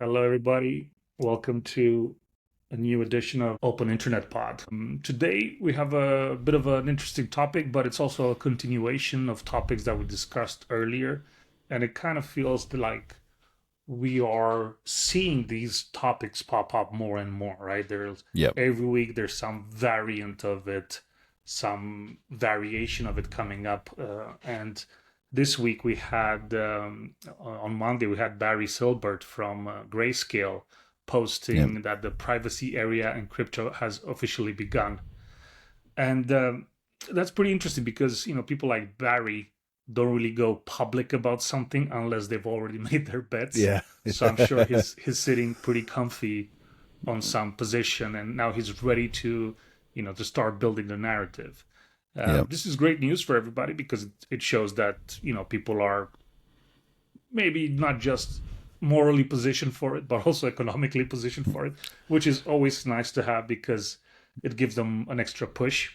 Hello, everybody. Welcome to a new edition of Open Internet Pod. Today, we have a bit of an interesting topic, but it's also a continuation of topics that we discussed earlier. And it kind of feels like we are seeing these topics pop up more and more, right? Yep. Every week there's some variant of it, some variation of it coming up. And this week we had, on Monday, we had Barry Silbert from Grayscale Yep. posting that the privacy area in crypto has officially begun. And that's pretty interesting because, people like Barry don't really go public about something unless they've already made their bets. Yeah. So I'm sure he's sitting pretty comfy on some position, and now he's ready to, to start building the narrative. Yep. This is great news for everybody because it shows that, people are maybe not just morally positioned for it, but also economically positioned for it, which is always nice to have because it gives them an extra push.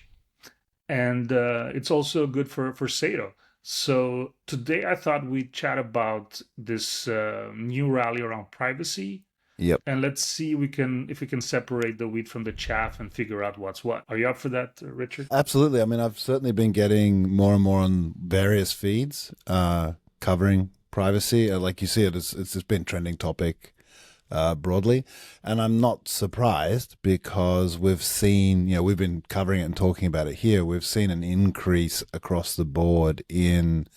And it's also good for Sato. So today I thought we'd chat about this new rally around privacy. Yep. And let's see if we can separate the wheat from the chaff and figure out what's what. Are you up for that, Richard? Absolutely. I mean, I've certainly been getting more and more on various feeds covering privacy. Like you see, it's just been trending topic broadly. And I'm not surprised because we've seen, we've been covering it and talking about it here. We've seen an increase across the board in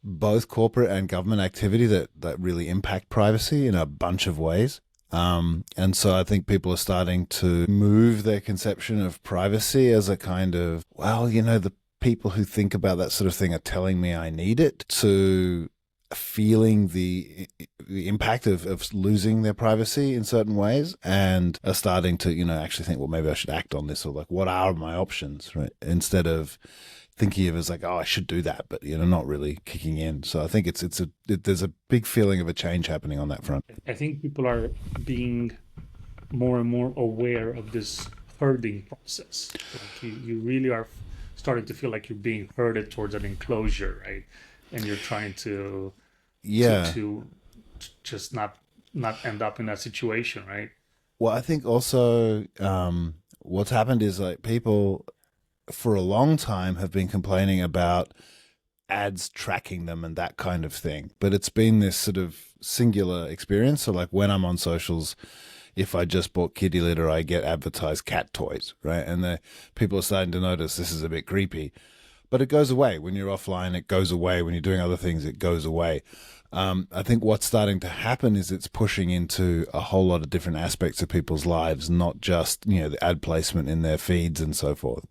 both corporate and government activity that really impact privacy in a bunch of ways. And so I think people are starting to move their conception of privacy as a kind of, the people who think about that sort of thing are telling me I need it, to feeling the impact of losing their privacy in certain ways, and are starting to, actually think, well, maybe I should act on this, or like, what are my options, right? Instead of thinking of it as like, oh, I should do that, but not really kicking in. So I think there's a big feeling of a change happening on that front. I think people are being more and more aware of this herding process. Like you really are starting to feel like you're being herded towards an enclosure, right? And you're trying to to just not end up in that situation, right? Well, I think also what's happened is like people for a long time have been complaining about ads tracking them and that kind of thing. But it's been this sort of singular experience. So like when I'm on socials, if I just bought kitty litter, I get advertised cat toys, right? And the people are starting to notice this is a bit creepy. But it goes away. When you're offline, it goes away. When you're doing other things, it goes away. I think what's starting to happen is it's pushing into a whole lot of different aspects of people's lives, not just, the ad placement in their feeds and so forth.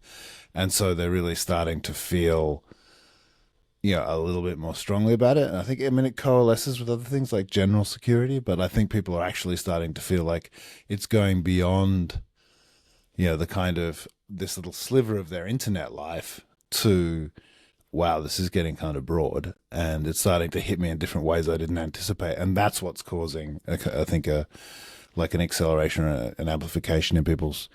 And so they're really starting to feel, a little bit more strongly about it. And I think, it coalesces with other things like general security, but I think people are actually starting to feel like it's going beyond, the kind of this little sliver of their internet life to, wow, this is getting kind of broad, and it's starting to hit me in different ways I didn't anticipate. And that's what's causing, I think, an acceleration or an amplification in people's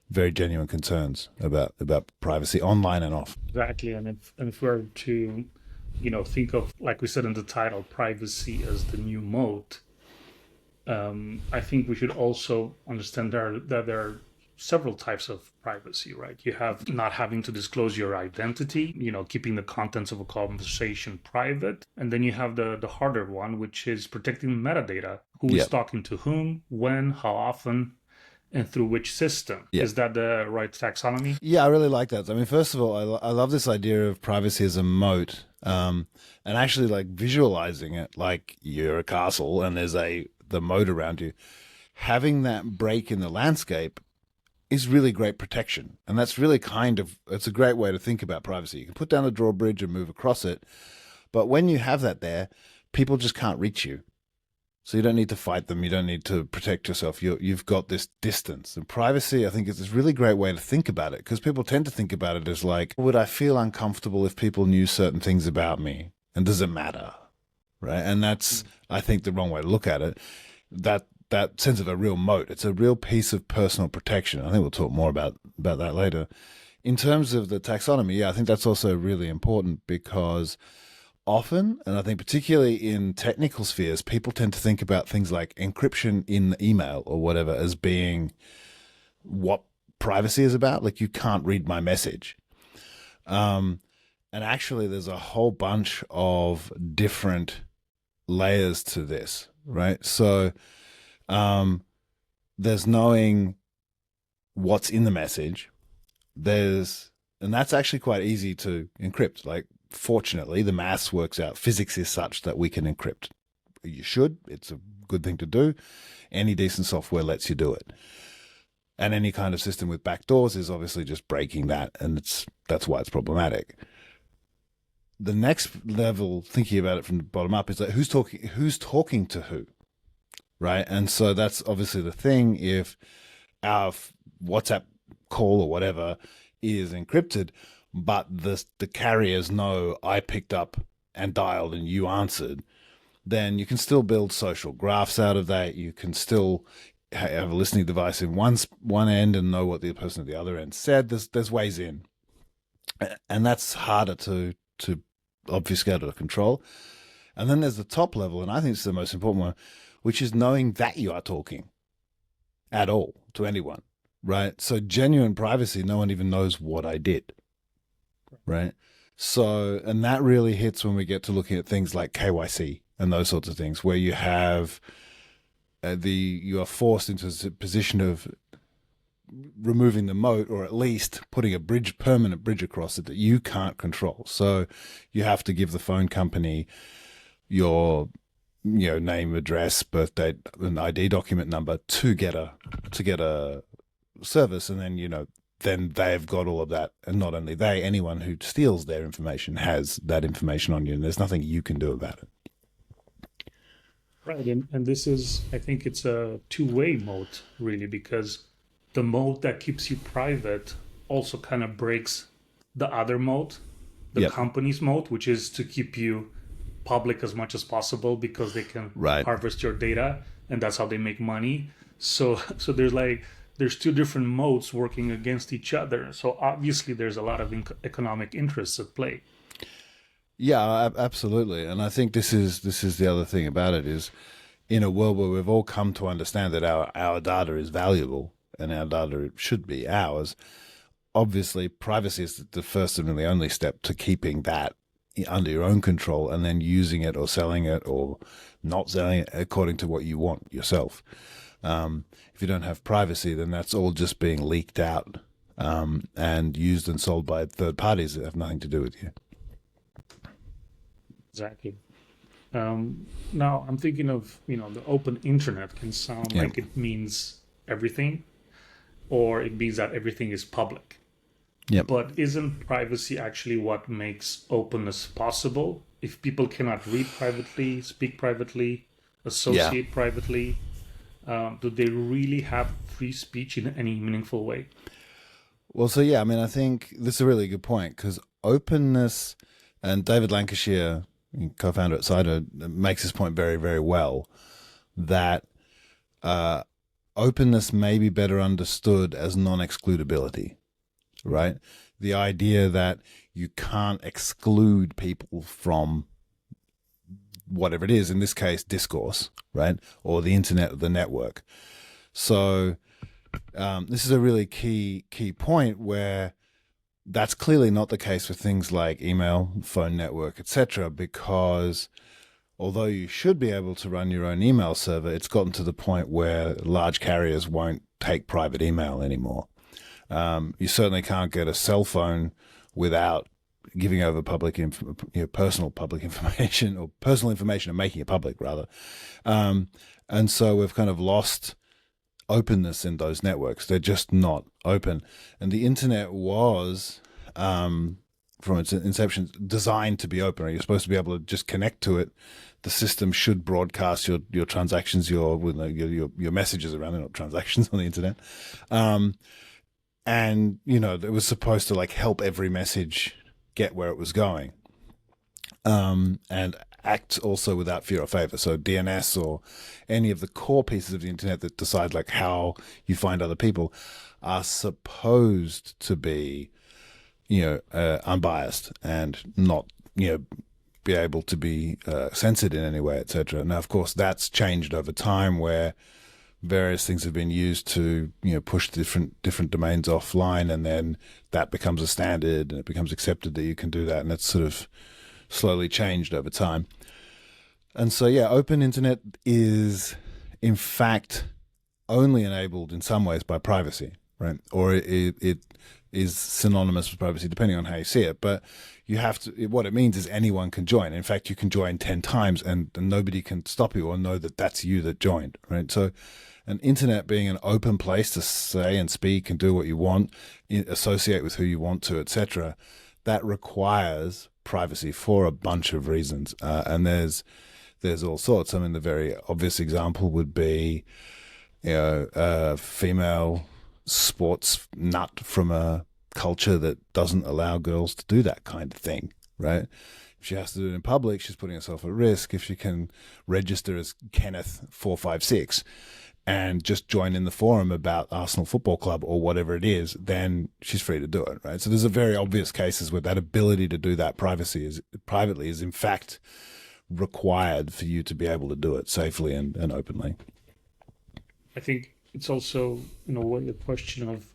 very genuine concerns about privacy online and off. Exactly. And if we're to, think of, like we said in the title, privacy as the new moat, I think we should also understand that there are several types of privacy, right? You have not having to disclose your identity, keeping the contents of a conversation private. And then you have the harder one, which is protecting metadata. Who is talking to whom, when, how often, and through which system. Is that the right taxonomy? Yeah, I really like that. I mean, first of all, I love this idea of privacy as a moat, and actually like visualizing it like you're a castle and there's the moat around you. Having that break in the landscape is really great protection. And that's really it's a great way to think about privacy. You can put down a drawbridge and move across it, but when you have that there, people just can't reach you. So you don't need to fight them. You don't need to protect yourself. You've got this distance. And privacy, I think, is this really great way to think about it, because people tend to think about it as like, would I feel uncomfortable if people knew certain things about me? And does it matter? Right? And that's, I think, the wrong way to look at it. That sense of a real moat, it's a real piece of personal protection. I think we'll talk more about that later. In terms of the taxonomy, I think that's also really important because often, and I think particularly in technical spheres, people tend to think about things like encryption in email or whatever as being what privacy is about. Like, you can't read my message. Um, and actually, there's a whole bunch of different layers to this, right? So there's knowing what's in the message. And that's actually quite easy to encrypt. Like, fortunately, the maths works out. Physics is such that we can encrypt. You should. It's a good thing to do. Any decent software lets you do it. And any kind of system with backdoors is obviously just breaking that, and that's why it's problematic. The next level, thinking about it from the bottom up, is that who's talking to who, right? And so that's obviously the thing. If our WhatsApp call or whatever is encrypted, but the carriers know I picked up and dialed and you answered, then you can still build social graphs out of that. You can still have a listening device in one end and know what the person at the other end said. There's ways in, and that's harder to obfuscate or control. And then there's the top level, and I think it's the most important one, which is knowing that you are talking at all to anyone, right? So genuine privacy, no one even knows what I did, right? So, and that really hits when we get to looking at things like KYC and those sorts of things, where you have you are forced into a position of removing the moat, or at least putting a permanent bridge across it that you can't control. So you have to give the phone company your name, address, birth date, an ID document number to get a service, and then then they've got all of that. And not only anyone who steals their information has that information on you, and there's nothing you can do about it. Right, and this is, I think it's a two-way moat, really, because the moat that keeps you private also kind of breaks the other moat, the company's moat, which is to keep you public as much as possible because they can harvest your data, and that's how they make money. So there's two different moats working against each other. So obviously there's a lot of economic interests at play. Yeah, absolutely. And I think this is the other thing about it is, in a world where we've all come to understand that our data is valuable and our data should be ours, obviously privacy is the first and the only step to keeping that under your own control, and then using it or selling it or not selling it according to what you want yourself. If you don't have privacy, then that's all just being leaked out and used and sold by third parties that have nothing to do with you. Exactly. Now I'm thinking of, the open internet can sound like it means everything, or it means that everything is public. Yep. But isn't privacy actually what makes openness possible? If people cannot read privately, speak privately, associate privately, do they really have free speech in any meaningful way? Well, so I mean, I think this is a really good point, because openness, and David Lancashire, co-founder at Cider, makes this point very, very well, that openness may be better understood as non-excludability, right? The idea that you can't exclude people from whatever it is, in this case, discourse, right? Or the internet or the network. So this is a really key point, where that's clearly not the case with things like email, phone network, etc., because although you should be able to run your own email server, it's gotten to the point where large carriers won't take private email anymore. You certainly can't get a cell phone without giving over personal public information, or personal information and making it public, rather. And so we've kind of lost openness in those networks. They're just not open. And the internet was, from its inception, designed to be open. You're supposed to be able to just connect to it. The system should broadcast your transactions, your messages around. They're not transactions on the internet. And it was supposed to help every message get where it was going, and act also without fear or favor. So DNS or any of the core pieces of the internet that decide how you find other people are supposed to be, unbiased and not, be able to be censored in any way, etc. Now, of course, that's changed over time, where various things have been used to push different domains offline, and then that becomes a standard, and it becomes accepted that you can do that, and it's sort of slowly changed over time. And so, yeah, open internet is, in fact, only enabled in some ways by privacy, right? Or it is synonymous with privacy, depending on how you see it. But you have to. What it means is anyone can join. In fact, you can join 10 times, and nobody can stop you or know that that's you that joined, right? So, an internet being an open place to say and speak and do what you want, associate with who you want to, etc., that requires privacy for a bunch of reasons. And there's all sorts. I mean, the very obvious example would be, a female sports nut from a culture that doesn't allow girls to do that kind of thing, right? If she has to do it in public, she's putting herself at risk. If she can register as Kenneth456 and just join in the forum about Arsenal Football Club or whatever it is, then she's free to do it, right? So there's a very obvious cases where that ability to do that privately is in fact required for you to be able to do it safely and openly. I think it's also, in a way, a question of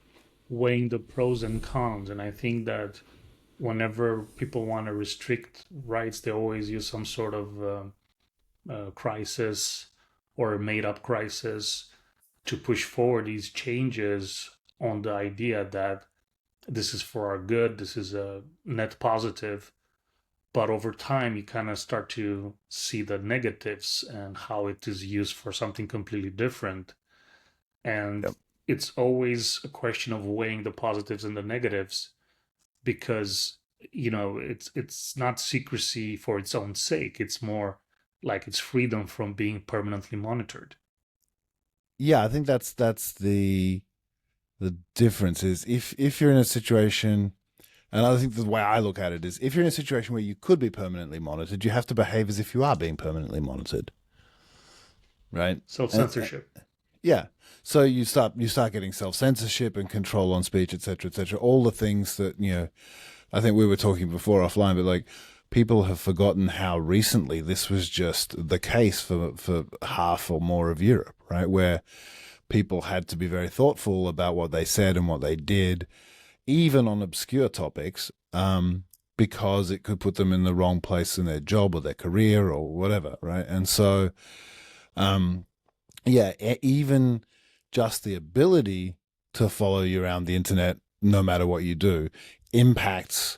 weighing the pros and cons. And I think that whenever people want to restrict rights, they always use some sort of crisis or a made up crisis to push forward these changes on the idea that this is for our good, this is a net positive. But over time, you kind of start to see the negatives and how it is used for something completely different. And Yep. it's always a question of weighing the positives and the negatives, because it's not secrecy for its own sake. It's more like it's freedom from being permanently monitored. Yeah, I think that's the difference is if you're in a situation, and I think the way I look at it is, if you're in a situation where you could be permanently monitored, you have to behave as if you are being permanently monitored, right? Self-censorship. Yeah. So you start getting self-censorship and control on speech, et cetera, et cetera. All the things that, I think we were talking before offline, but like people have forgotten how recently this was just the case for half or more of Europe, right? Where people had to be very thoughtful about what they said and what they did, even on obscure topics, because it could put them in the wrong place in their job or their career or whatever, right? And so, yeah, even just the ability to follow you around the internet, no matter what you do, impacts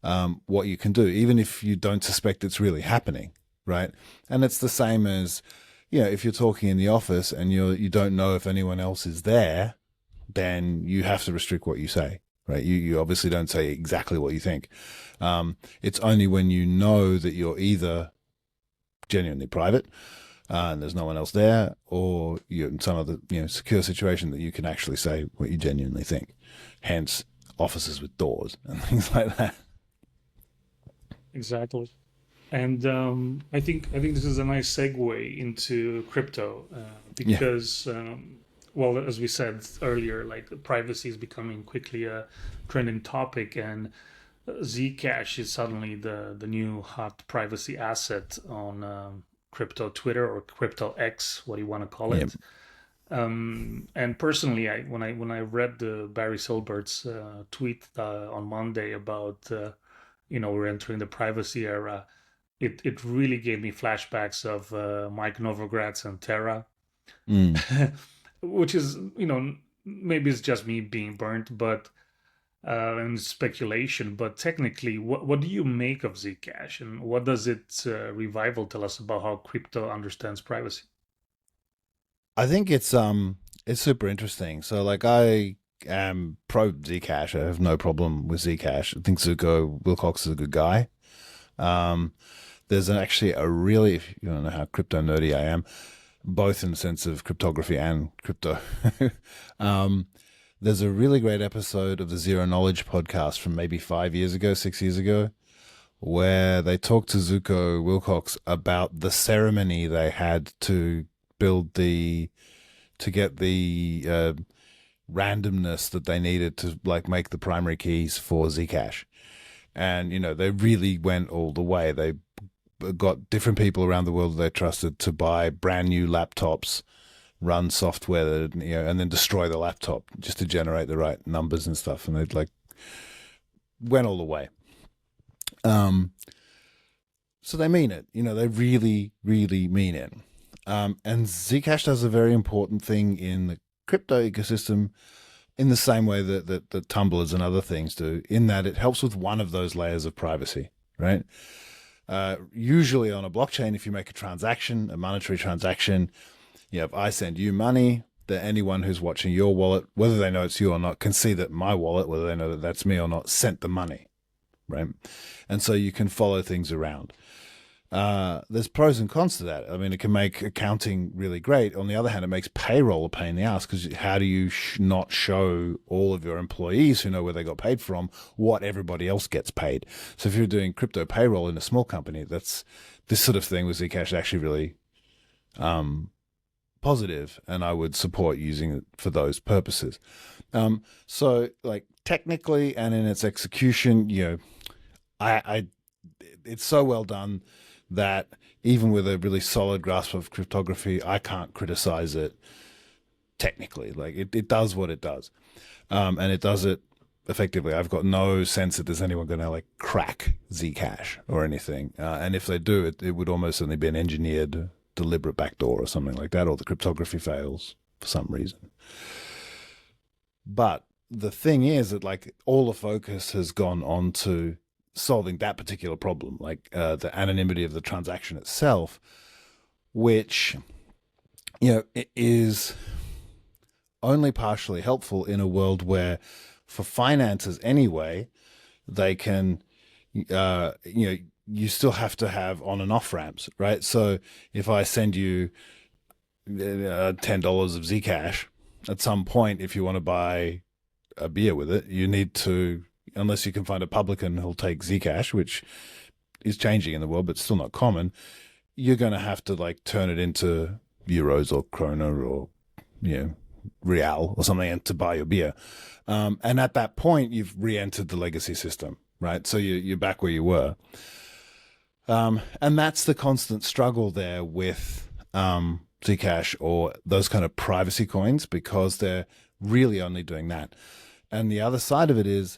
what you can do, even if you don't suspect it's really happening, right? And it's the same as, if you're talking in the office and you don't know if anyone else is there, then you have to restrict what you say, right? You obviously don't say exactly what you think. It's only when you know that you're either genuinely private and there's no one else there, or you're in some other secure situation, that you can actually say what you genuinely think. Hence, offices with doors and things like that. Exactly. And I think this is a nice segue into crypto, Yeah. because well, as we said earlier, like privacy is becoming quickly a trending topic, and Zcash is suddenly the new hot privacy asset on crypto Twitter, or crypto X, what do you want to call Yep. it. And personally, when I read the Barry Silbert's tweet on Monday about we're entering the privacy era, it really gave me flashbacks of Mike Novogratz and Terra, Mm. which is, maybe it's just me being burnt, but and speculation. But technically, what do you make of Zcash, and what does its revival tell us about how crypto understands privacy? I think it's super interesting. So like I am pro Zcash. I have no problem with Zcash. I think Zuko Wilcox is a good guy. Um, there's actually a really, if you don't know how crypto nerdy I am, both in the sense of cryptography and crypto. um, there's a really great episode of the Zero Knowledge podcast from maybe 5 years ago, 6 years ago, where they talked to Zuko Wilcox about the ceremony they had to build to get the randomness that they needed to like make the primary keys for Zcash. And they really went all the way. They got different people around the world that they trusted to buy brand new laptops, run software that, and then destroy the laptop just to generate the right numbers and stuff. And they like went all the way. So they mean it. They really, really mean it. And Zcash does a very important thing in the crypto ecosystem in the same way that tumblers and other things do, in that it helps with one of those layers of privacy, right? Usually on a blockchain, if you make a transaction, a monetary transaction, if I send you money, that anyone who's watching your wallet, whether they know it's you or not, can see that my wallet, whether they know that that's me or not, sent the money, right? And so you can follow things around. There's pros and cons to that. I mean, it can make accounting really great. On the other hand, it makes payroll a pain in the ass, because how do you not show all of your employees who know where they got paid from what everybody else gets paid? So if you're doing crypto payroll in a small company, that's this sort of thing with Zcash actually really positive, and I would support using it for those purposes. So like technically and in its execution, I it's so well done that even with a really solid grasp of cryptography, I can't criticize it technically. Like it does what it does, and it does it effectively. I've got no sense that there's anyone going to like crack Zcash or anything. And if they do, it would almost certainly be an engineered, deliberate backdoor or something like that, or the cryptography fails for some reason. But the thing is that like all the focus has gone on to solving that particular problem, like the anonymity of the transaction itself, which it is only partially helpful in a world where, for finances anyway, they can you still have to have on and off ramps, right? So if I send you $10 of Zcash, at some point, if you want to buy a beer with it, you need to, unless you can find a publican who'll take Zcash, which is changing in the world, but still not common, you're going to have to like turn it into euros or krona or, real or something, and to buy your beer. And at that point, you've re-entered the legacy system, right? So you're back where you were. And that's the constant struggle there with Zcash or those kind of privacy coins, because they're really only doing that. And the other side of it is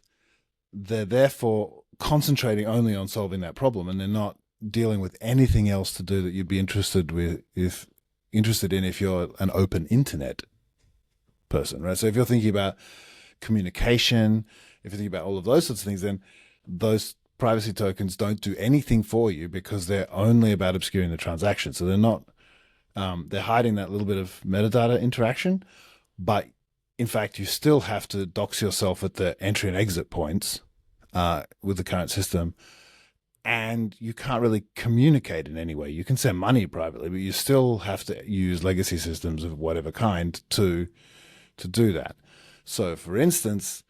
they're therefore concentrating only on solving that problem, and they're not dealing with anything else to do that you'd be interested in if you're an open internet person, right? So if you're thinking about communication, if you think about all of those sorts of things, then those privacy tokens don't do anything for you, because they're only about obscuring the transaction. So they're not, they're hiding that little bit of metadata interaction, but in fact, you still have to dox yourself at the entry and exit points with the current system, and you can't really communicate in any way. You can send money privately, but you still have to use legacy systems of whatever kind to do that. So, for instance,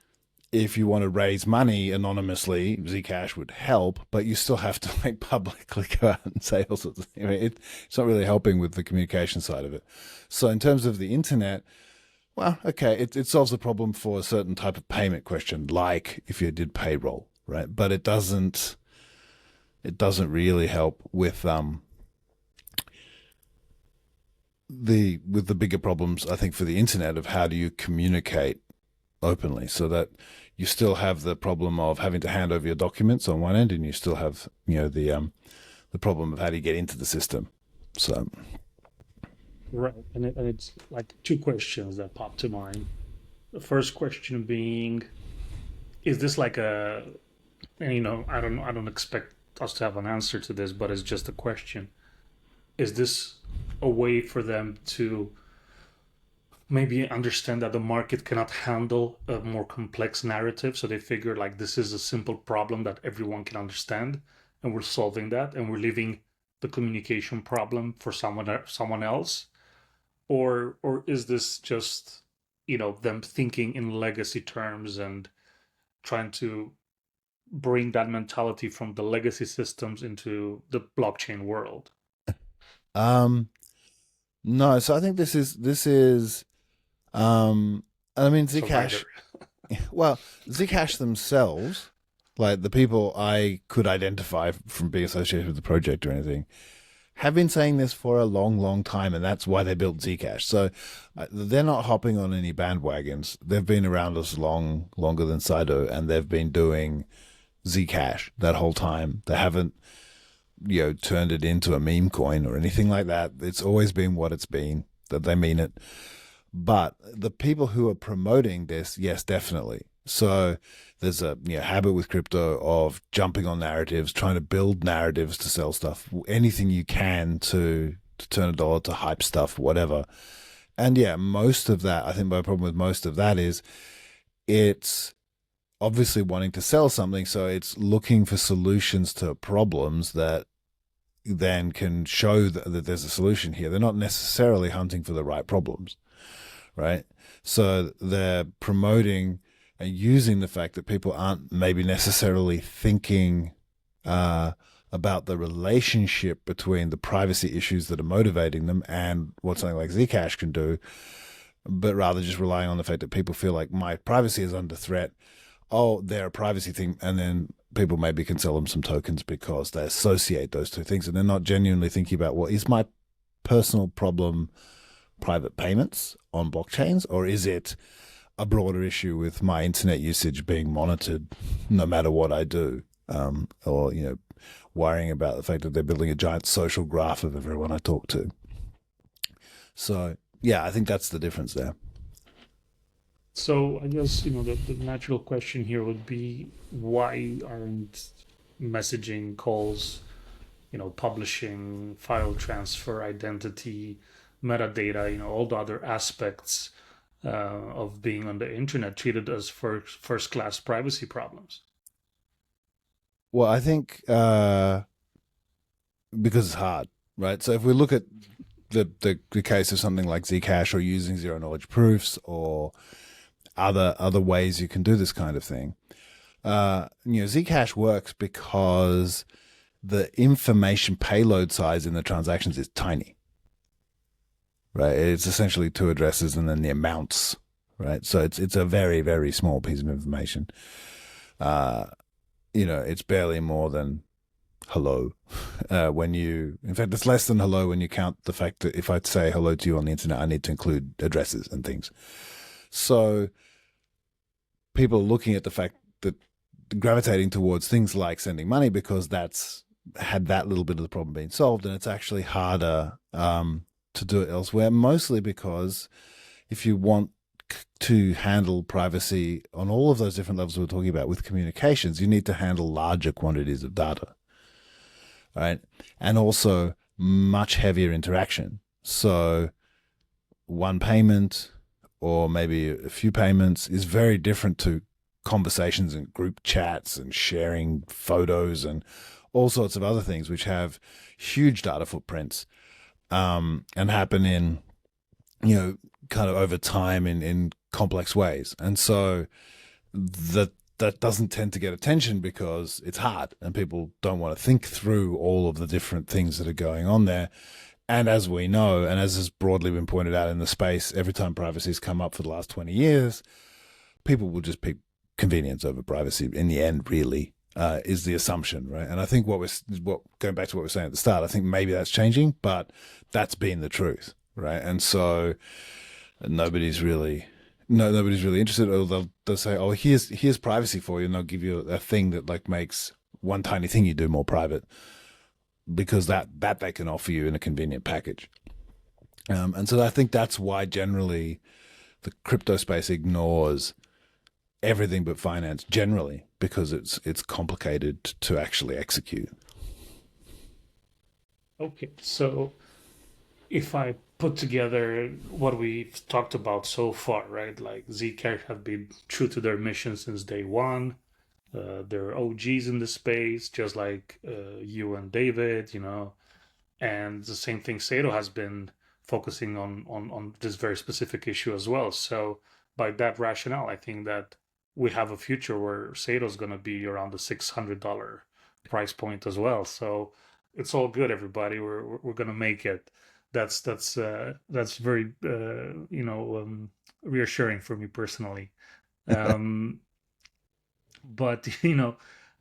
if you want to raise money anonymously, Zcash would help, but you still have to like publicly go out and say all sorts of things. I mean, it's not really helping with the communication side of it. So in terms of the internet, well, okay, it solves the problem for a certain type of payment question, like if you did payroll, right? But it doesn't really help with the bigger problems, I think, for the internet, of how do you communicate openly, so that you still have the problem of having to hand over your documents on one end, and you still have the problem of how do you get into the system. So Right, and it's like two questions that pop to mind. The first question being, is this like a, and I don't expect us to have an answer to this, but it's just a question. Is this a way for them to maybe understand that the market cannot handle a more complex narrative, so they figure like this is a simple problem that everyone can understand, and we're solving that, and we're leaving the communication problem for someone else? Or is this just them thinking in legacy terms and trying to bring that mentality from the legacy systems into the blockchain world? um no, so I think this is I mean So Zcash, neither. well, Zcash themselves Like the people I could identify from being associated with the project or anything have been saying this for a long, long time, and that's why they built Zcash. So they're not hopping on any bandwagons. They've been around us longer than Saito, and they've been doing Zcash that whole time. They haven't, turned it into a meme coin or anything like that. It's always been what it's been. That they mean it. But the people who are promoting this, yes, definitely. So there's a habit with crypto of jumping on narratives, trying to build narratives to sell stuff, anything you can to turn a dollar to hype stuff, whatever. And yeah, most of that, I think my problem with most of that is it's obviously wanting to sell something, so it's looking for solutions to problems that then can show that there's a solution here. They're not necessarily hunting for the right problems, right? So they're promoting and using the fact that people aren't maybe necessarily thinking about the relationship between the privacy issues that are motivating them and what something like Zcash can do, but rather just relying on the fact that people feel like my privacy is under threat. Oh, they're a privacy thing, and then people maybe can sell them some tokens because they associate those two things, and they're not genuinely thinking about, well, is my personal problem private payments on blockchains, or is it a broader issue with my internet usage being monitored no matter what I do, or worrying about the fact that they're building a giant social graph of everyone I talk to. So yeah, I think that's the difference there. So I guess the natural question here would be why aren't messaging calls, publishing, file transfer, identity, metadata, all the other aspects of being on the internet treated as first class privacy problems? Well, I think because it's hard, right? So if we look at the case of something like Zcash or using zero knowledge proofs or other ways you can do this kind of thing, Zcash works because the information payload size in the transactions is tiny, right? It's essentially two addresses and then the amounts, right? So it's a very, very small piece of information. Uh, it's barely more than hello. In fact, it's less than hello when you count the fact that if I say hello to you on the internet, I need to include addresses and things. So people are looking at the fact that gravitating towards things like sending money because that's had that little bit of the problem being solved, and it's actually harder to do it elsewhere, mostly because if you want to handle privacy on all of those different levels we're talking about with communications, you need to handle larger quantities of data, right? And also much heavier interaction. So one payment or maybe a few payments is very different to conversations and group chats and sharing photos and all sorts of other things, which have huge data footprints and happen in, kind of over time in complex ways. And so that doesn't tend to get attention because it's hard and people don't want to think through all of the different things that are going on there. And as we know, and as has broadly been pointed out in the space, every time privacy has come up for the last 20 years, people will just pick convenience over privacy in the end, really, is the assumption, right? And I think going back to what we were saying at the start, I think maybe that's changing, but that's been the truth, right? And so nobody's really interested. Or they'll say, "Oh, here's privacy for you," and they'll give you a thing that like makes one tiny thing you do more private because that they can offer you in a convenient package. And so I think that's why generally the crypto space ignores everything but finance generally because it's complicated to actually execute. Okay, so if I put together what we've talked about so far, right? Like Zcash have been true to their mission since day one. They're OGs in the space, just like you and David, and the same thing Sato has been focusing on this very specific issue as well. So by that rationale, I think that we have a future where Sato's going to be around the $600 price point as well. So it's all good, everybody. We're going to make it. That's very reassuring for me personally. Um, but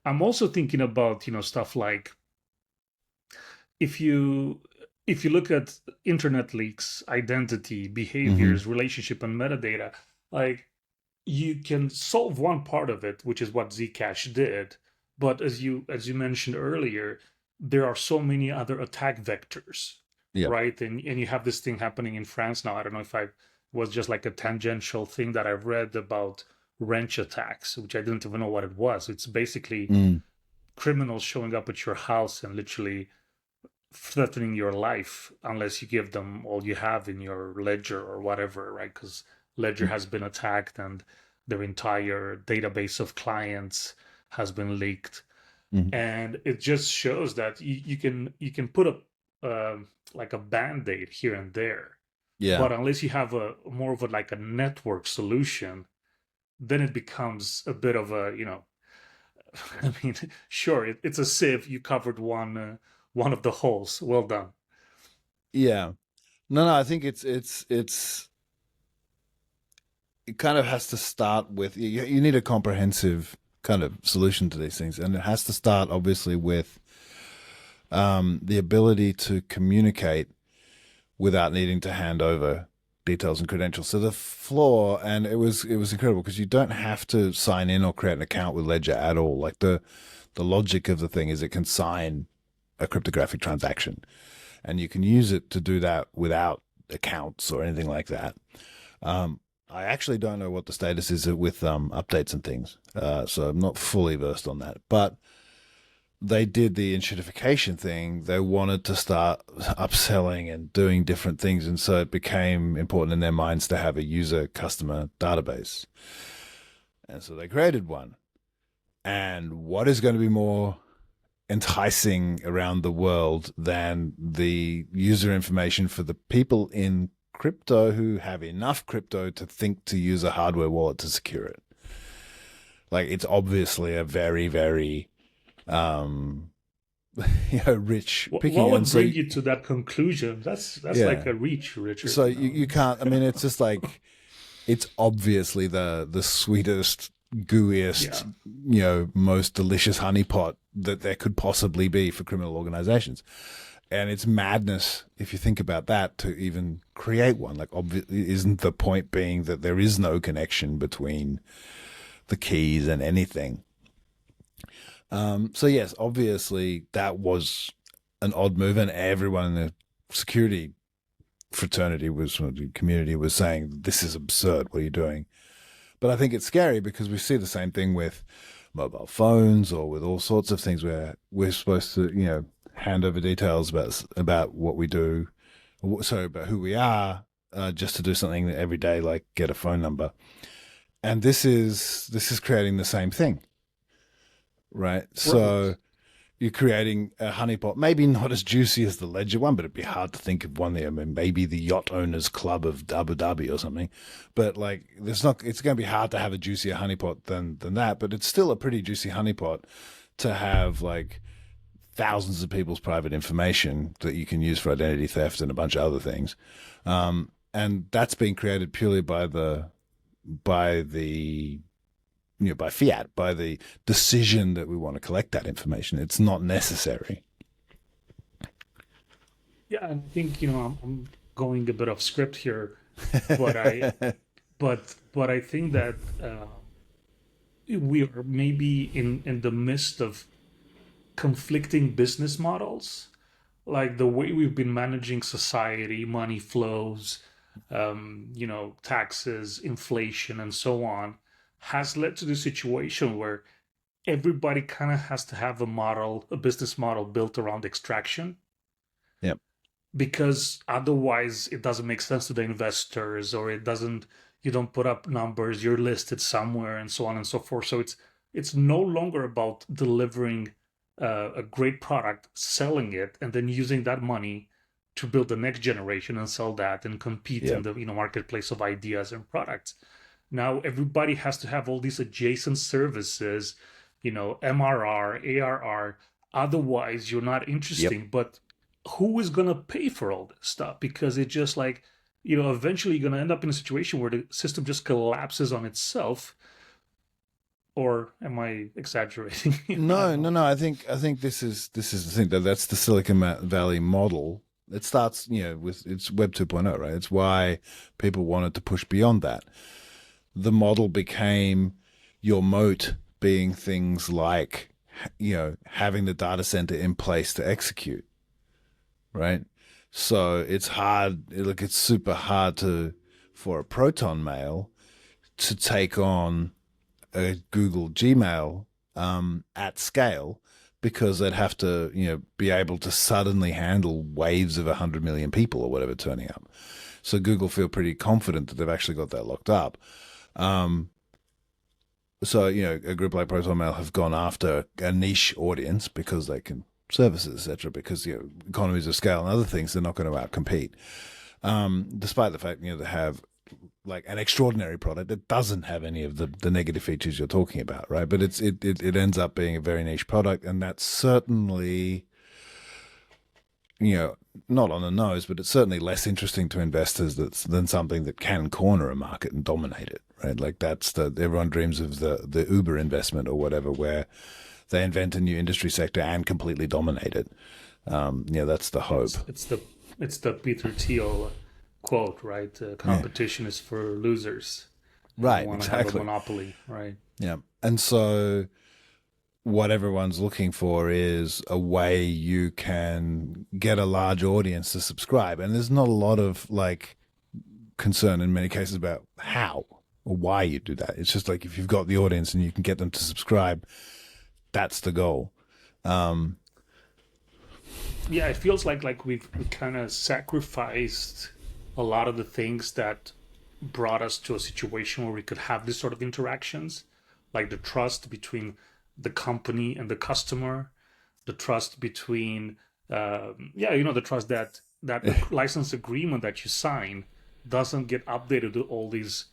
I'm also thinking about, stuff like if you if you look at internet leaks, identity, Hmm. behaviors, relationship, and metadata, like you can solve one part of it, which is what Zcash did. But as you mentioned earlier, there are so many other attack vectors, Yeah. right? And you have this thing happening in France now. I don't know if I was just like a tangential thing that I read about wrench attacks, which I didn't even know what it was. It's basically Mm. criminals showing up at your house and literally threatening your life unless you give them all you have in your ledger or whatever, right? Because ledger has been attacked and their entire database of clients has been leaked, Mm. and it just shows that you can put a like a band-aid here and there, Yeah. but unless you have a more of a like a network solution, then it becomes a bit of a I mean, sure, it's a sieve. You covered one of the holes. Well done. Yeah. No, no, I think it kind of has to start with you need a comprehensive kind of solution to these things, and it has to start obviously with the ability to communicate without needing to hand over details and credentials. So the flaw, and it was incredible because you don't have to sign in or create an account with Ledger at all. Like the logic of the thing is it can sign a cryptographic transaction, and you can use it to do that without accounts or anything like that. I actually don't know what the status is with updates and things, so I'm not fully versed on that. But they did the enshittification thing. They wanted to start upselling and doing different things, and so it became important in their minds to have a user customer database. And so they created one. And what is going to be more enticing around the world than the user information for the people in crypto who have enough crypto to think to use a hardware wallet to secure it? Like it's obviously a very, very um, rich picking. What And would so bring you to that conclusion? That's like yeah, a reach, Richard. so you can't. I mean, it's just like it's obviously the sweetest, Yeah. gooeyest, most delicious honeypot that there could possibly be for criminal organizations. And it's madness if you think about that to even create one. Like, isn't the point being that there is no connection between the keys and anything? So yes, obviously that was an odd move, and everyone in the security community was saying this is absurd. What are you doing? But I think it's scary because we see the same thing with mobile phones or with all sorts of things where we're supposed to, hand over details about what we do, sorry, about who we are, just to do something every day, like get a phone number. And this is creating the same thing, right? Right. So you're creating a honeypot, maybe not as juicy as the Ledger one, but it'd be hard to think of one there. I mean, maybe the Yacht Owners Club of Abu Dhabi or something. But like, there's not. It's going to be hard to have a juicier honeypot than that. But it's still a pretty juicy honeypot to have like thousands of people's private information that you can use for identity theft and a bunch of other things. And that's being created purely by the by fiat, by the decision that we want to collect that information. It's not necessary. Yeah, and I think I'm going a bit off script here, but I think that we are maybe in the midst of conflicting business models, like the way we've been managing society, money flows, taxes, inflation, and so on, has led to the situation where everybody kind of has to have a business model built around extraction, Yep. because otherwise it doesn't make sense to the investors, or you don't put up numbers, you're listed somewhere, and so on and so forth. So it's no longer about delivering a great product, selling it, and then using that money to build the next generation and sell that and compete in Yep. the marketplace of ideas and products. Now everybody has to have all these adjacent services, MRR, ARR. Otherwise, you're not Yep. interesting. But who is going to pay for all this stuff? Because it just like, eventually you're going to end up in a situation where the system just collapses on itself. or am I exaggerating? I No, don't no, know. no. I think this is the thing that's the Valley model. It starts, with it's Web 2.0, right? It's why people wanted to push beyond that. The model became your moat being things like, having the data center in place to execute, right? So it's hard. Look, it's super hard for a Proton mail to take on a Google Gmail at scale because they'd have to, be able to suddenly handle waves of 100 million people or whatever turning up. So Google feel pretty confident that they've actually got that locked up. Um, so, a group like ProtonMail have gone after a niche audience because they can services, etc. Because economies of scale and other things, they're not going to outcompete. Despite the fact they have like an extraordinary product that doesn't have any of the negative features you're talking about, right? But it ends up being a very niche product, and that's certainly you know not on the nose, but it's certainly less interesting to investors than something that can corner a market and dominate it, right? Like that's everyone dreams of the Uber investment or whatever, where they invent a new industry sector and completely dominate it. That's the hope. It's the Peter Thiel quote, right? Yeah, Competition is for losers. You don't right, want to have a exactly. monopoly, right? Yeah, and so what everyone's looking for is a way you can get a large audience to subscribe. And there's not a lot of like concern in many cases about how or why you do that. It's just like if you've got the audience and you can get them to subscribe, that's the goal. Um, Yeah, it feels like we kind of sacrificed a lot of the things that brought us to a situation where we could have this sort of interactions, like the trust between the company and the customer, the trust between, yeah, the trust that license agreement that you sign doesn't get updated to all these,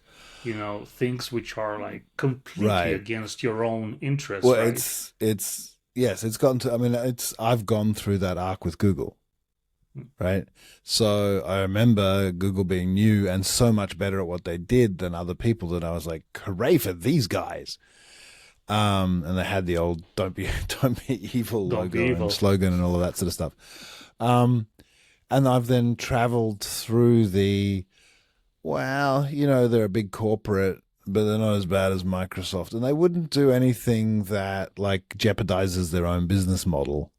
things which are like completely right. against your own interests, Well, right? it's yes, it's gotten to. I mean, I've gone through that arc with Google, right? So I remember Google being new and so much better at what they did than other people that I was like, hooray for these guys. And they had the old "Don't be don't be evil" Don't be logo and evil. slogan and all of that sort of stuff. Um, and I've then traveled through they're a big corporate, but they're not as bad as Microsoft, and they wouldn't do anything that like jeopardizes their own business model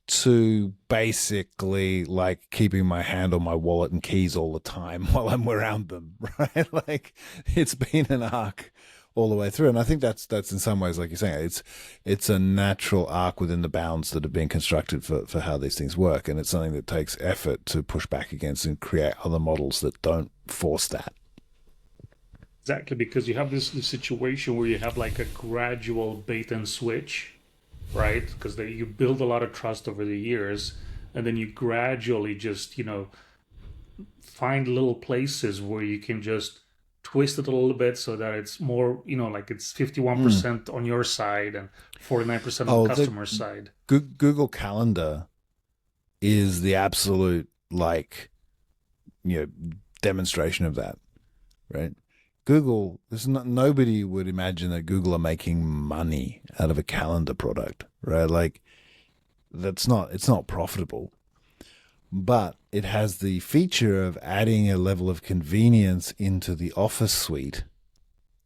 to basically like keeping my hand on my wallet and keys all the time while I'm around them, right? Like it's been an arc all the way through, and I think that's in some ways, like you're saying, it's a natural arc within the bounds that have been constructed for how these things work, and it's something that takes effort to push back against and create other models that don't force that. Exactly, because you have this situation where you have like a gradual bait and switch, right? Because you build a lot of trust over the years, and then you gradually just find little places where you can just twist it a little bit so that it's more like it's Mm. 51% on your side and 49% on the Oh, the customer side. Google Calendar is the absolute like you know demonstration of that, right? Google, there's not, nobody would imagine that Google are making money out of a calendar product, right? Like it's not profitable, but it has the feature of adding a level of convenience into the Office suite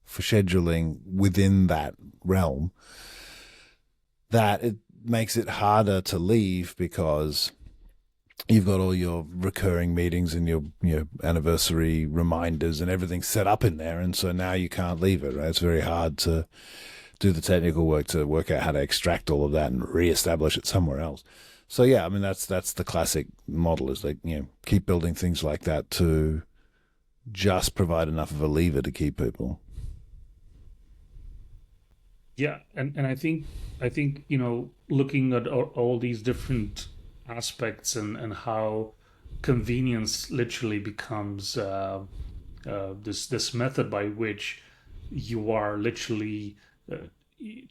for scheduling within that realm that it makes it harder to leave because you've got all your recurring meetings and your anniversary reminders and everything set up in there, and so now you can't leave it. Right? It's very hard to do the technical work to work out how to extract all of that and reestablish it somewhere else. So yeah, I mean that's the classic model is like keep building things like that to just provide enough of a lever to keep people. Yeah, and I think looking at all these different aspects and how convenience literally becomes this method by which you are literally uh,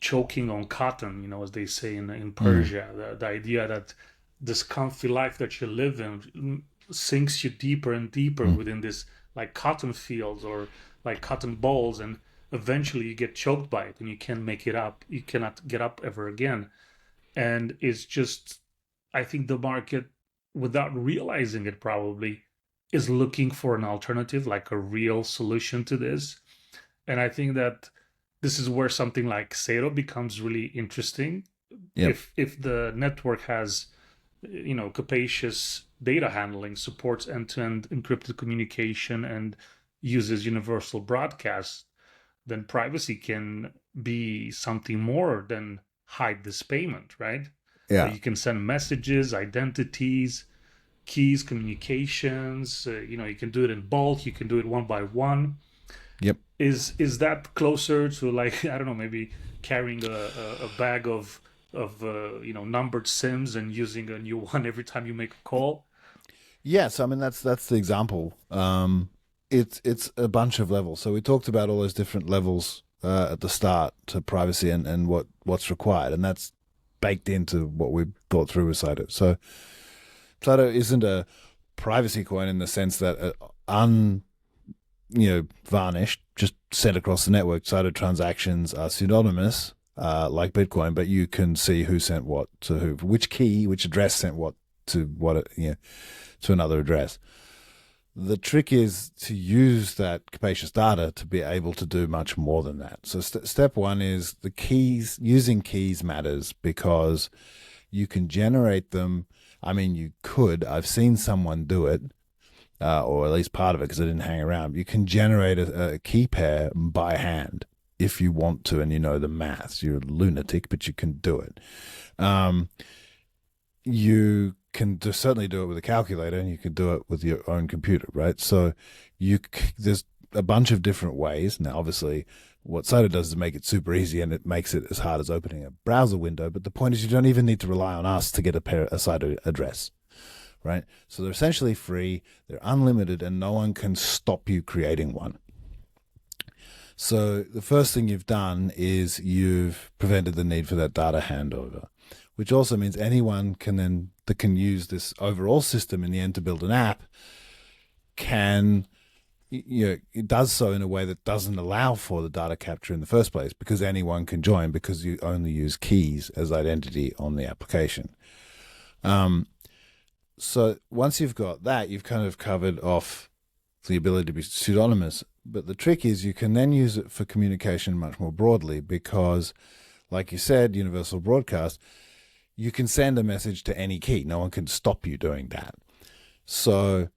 choking on cotton, as they say in Mm, Persia. The idea that this comfy life that you live in sinks you deeper and deeper mm, within this like cotton fields or like cotton balls, and eventually you get choked by it and you can't make it up. You cannot get up ever again. And it's just, I think the market, without realizing it probably, is looking for an alternative, like a real solution to this. And I think that this is where something like Zero becomes really interesting. Yep. If the network has, capacious data handling, supports end-to-end encrypted communication, and uses universal broadcast, then privacy can be something more than hide this payment, right? Yeah. You can send messages, identities, keys, communications. You can do it in bulk. You can do it one by one. Yep. Is that closer to, like, I don't know, maybe carrying a bag of numbered SIMs and using a new one every time you make a call? Yes, I mean that's the example. It's a bunch of levels. So we talked about all those different levels at the start to privacy and what's required, and that's baked into what we thought through with Saito. So Saito isn't a privacy coin in the sense that varnished, just sent across the network. Saito transactions are pseudonymous, like Bitcoin, but you can see who sent what to who, which key, which address sent what to what, to another address. The trick is to use that capacious data to be able to do much more than that. So step one is the keys. Using keys matters because you can generate them. I mean, you could. I've seen someone do it, or at least part of it because I didn't hang around. You can generate a key pair by hand if you want to and you know the maths. You're a lunatic, but you can do it. You can certainly do it with a calculator, and you can do it with your own computer, right? So there's a bunch of different ways. Now, obviously, what Saito does is make it super easy, and it makes it as hard as opening a browser window. But the point is, you don't even need to rely on us to get a Saito address, right? So they're essentially free, they're unlimited, and no one can stop you creating one. So the first thing you've done is you've prevented the need for that data handover, which also means anyone that can use this overall system in the end to build an app can, it does so in a way that doesn't allow for the data capture in the first place, because anyone can join because you only use keys as identity on the application. So once you've got that, you've kind of covered off the ability to be pseudonymous. But the trick is you can then use it for communication much more broadly because, like you said, universal broadcast, you can send a message to any key. No one can stop you doing that. So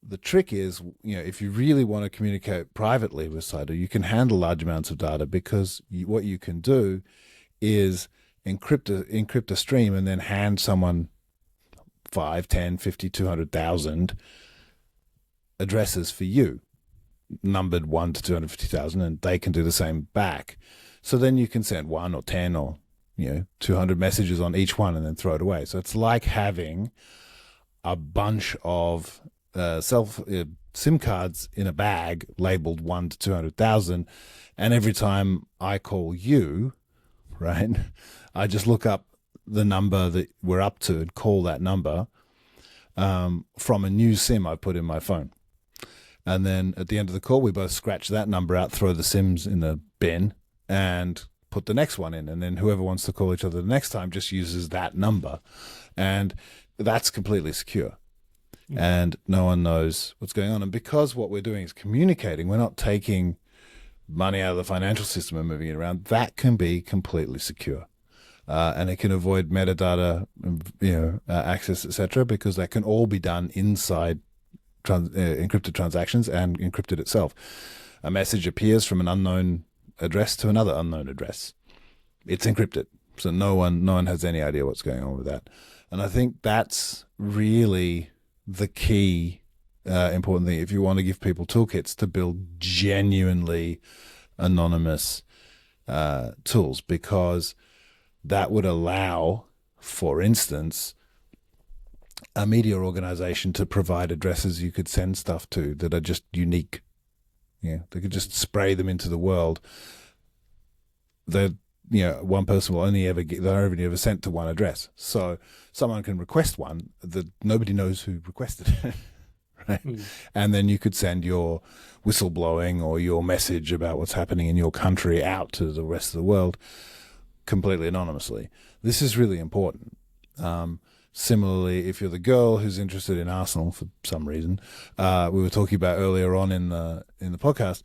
the trick is, if you really want to communicate privately with Saito, you can handle large amounts of data because what you can do is encrypt a stream and then hand someone 5, 10, 50, 200,000 addresses for you, numbered 1 to 250,000, and they can do the same back. So then you can send 1 or 10 or 200 messages on each one and then throw it away. So it's like having a bunch of SIM cards in a bag labeled 1 to 200,000, and every time I call you, right, I just look up the number that we're up to and call that number from a new SIM I put in my phone. And then at the end of the call, we both scratch that number out, throw the SIMs in the bin, and put the next one in. And then whoever wants to call each other the next time just uses that number. And that's completely secure. Mm-hmm. And no one knows what's going on. And because what we're doing is communicating, we're not taking money out of the financial system and moving it around. That can be completely secure. And it can avoid metadata, access, etc., because that can all be done inside encrypted transactions and encrypted itself. A message appears from an unknown address to another unknown address. It's encrypted, so no one has any idea what's going on with that. And I think that's really the key important thing if you want to give people toolkits to build genuinely anonymous tools, because that would allow, for instance, a media organization to provide addresses you could send stuff to that are just unique. Yeah, they could just spray them into the world. One person will only ever sent to one address. So someone can request one that nobody knows who requested it, right? Mm. And then you could send your whistleblowing or your message about what's happening in your country out to the rest of the world completely anonymously. This is really important. Similarly, if you're the girl who's interested in Arsenal for some reason, we were talking about earlier on in the podcast,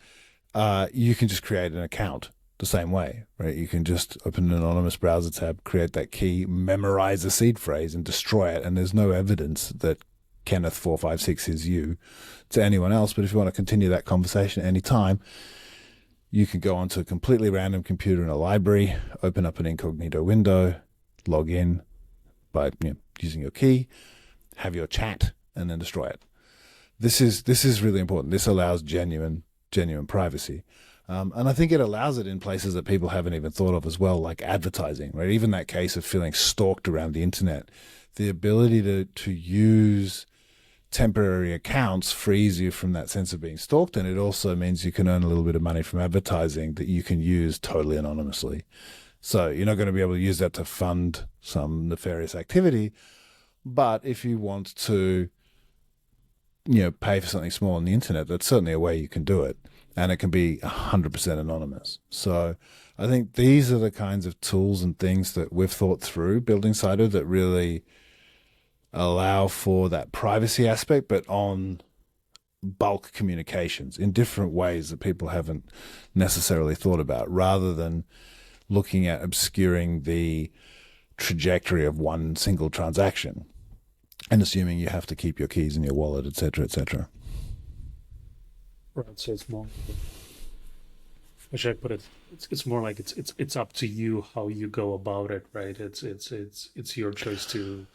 you can just create an account the same way, right? You can just open an anonymous browser tab, create that key, memorize the seed phrase, and destroy it. And there's no evidence that Kenneth456 is you to anyone else. But if you want to continue that conversation at any time, you can go onto a completely random computer in a library, open up an incognito window, log in by using your key, have your chat, and then destroy it. This is really important. This allows genuine privacy. And I think it allows it in places that people haven't even thought of as well, like advertising, right? Even that case of feeling stalked around the internet, the ability to use temporary accounts frees you from that sense of being stalked, and it also means you can earn a little bit of money from advertising that you can use totally anonymously. So you're not going to be able to use that to fund some nefarious activity, but if you want to, pay for something small on the internet, that's certainly a way you can do it, and it can be 100% anonymous. So I think these are the kinds of tools and things that we've thought through building Cider that really allow for that privacy aspect, but on bulk communications in different ways that people haven't necessarily thought about, rather than looking at obscuring the trajectory of one single transaction and assuming you have to keep your keys in your wallet, etc., etc. Right. So it's more. How should I put it? It's more like it's up to you how you go about it, right? It's your choice Well,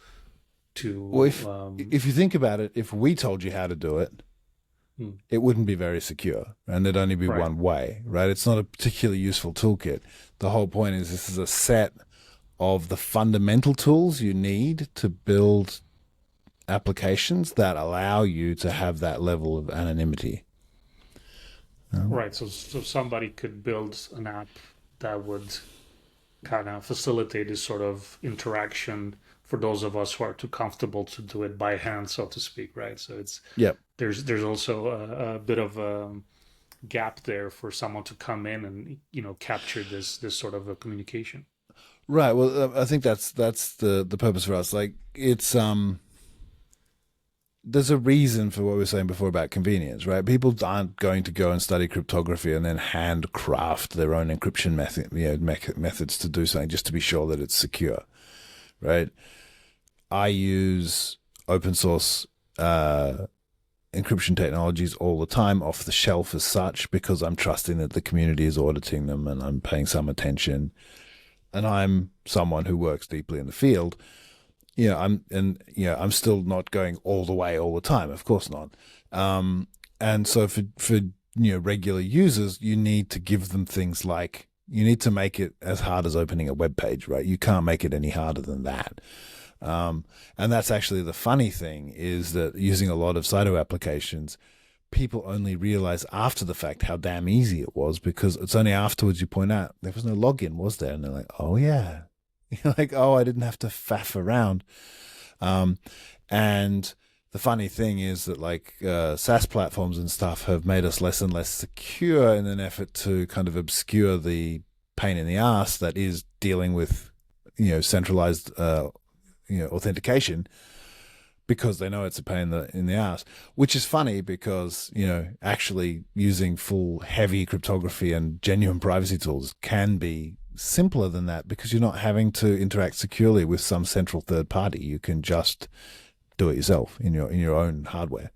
to if you think about it, if we told you how to do it, it wouldn't be very secure, and there'd only be right. one way, right? It's not a particularly useful toolkit. The whole point is this is a set of the fundamental tools you need to build applications that allow you to have that level of anonymity. Right. So somebody could build an app that would kind of facilitate this sort of interaction for those of us who are too comfortable to do it by hand, so to speak, right? So Yep. there's also a bit of a gap there for someone to come in and capture this sort of a communication. Right. Well, I think that's the purpose for us. Like it's there's a reason for what we were saying before about convenience, right? People aren't going to go and study cryptography and then handcraft their own encryption methods to do something just to be sure that it's secure, right? I use open source encryption technologies all the time off the shelf as such, because I'm trusting that the community is auditing them and I'm paying some attention. And I'm someone who works deeply in the field. I'm still not going all the way all the time. Of course not. And so for regular users, you need to give them things like, you need to make it as hard as opening a web page, right? You can't make it any harder than that. And that's actually the funny thing, is that using a lot of Cyto applications, people only realize after the fact how damn easy it was, because it's only afterwards you point out there was no login, was there? And they're like, oh yeah. You're like, oh, I didn't have to faff around. And the funny thing is that SaaS platforms and stuff have made us less and less secure in an effort to kind of obscure the pain in the ass that is dealing with, centralized, authentication, because they know it's a pain in the ass, which is funny because, actually using full heavy cryptography and genuine privacy tools can be simpler than that, because you're not having to interact securely with some central third party. You can just do it yourself in your own hardware.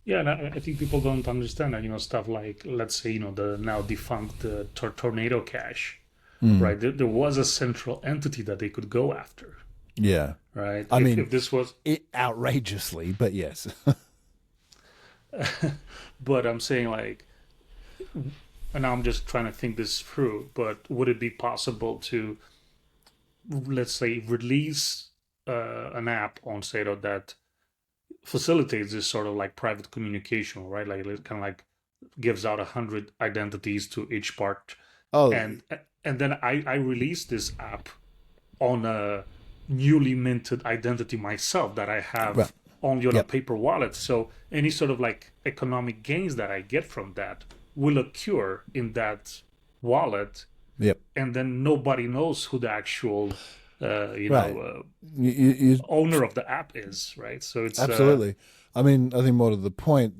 Yeah, and I think people don't understand that, stuff like, let's say, the now defunct Tornado Cash, right? There was a central entity that they could go after, Yeah. right? I mean, if this was, outrageously, but yes. but I'm saying and now I'm just trying to think this through, but would it be possible to, let's say, release an app on Sato that facilitates this sort of like private communication, right? Like it kind of like gives out 100 identities to each part. Oh, and then I release this app on a newly minted identity myself that I have Well- only on a Yep. paper wallet. So any sort of like economic gains that I get from that will occur in that wallet, Yep. and then nobody knows who the actual Right. You owner of the app is, right? So it's absolutely. I mean, I think more to the point,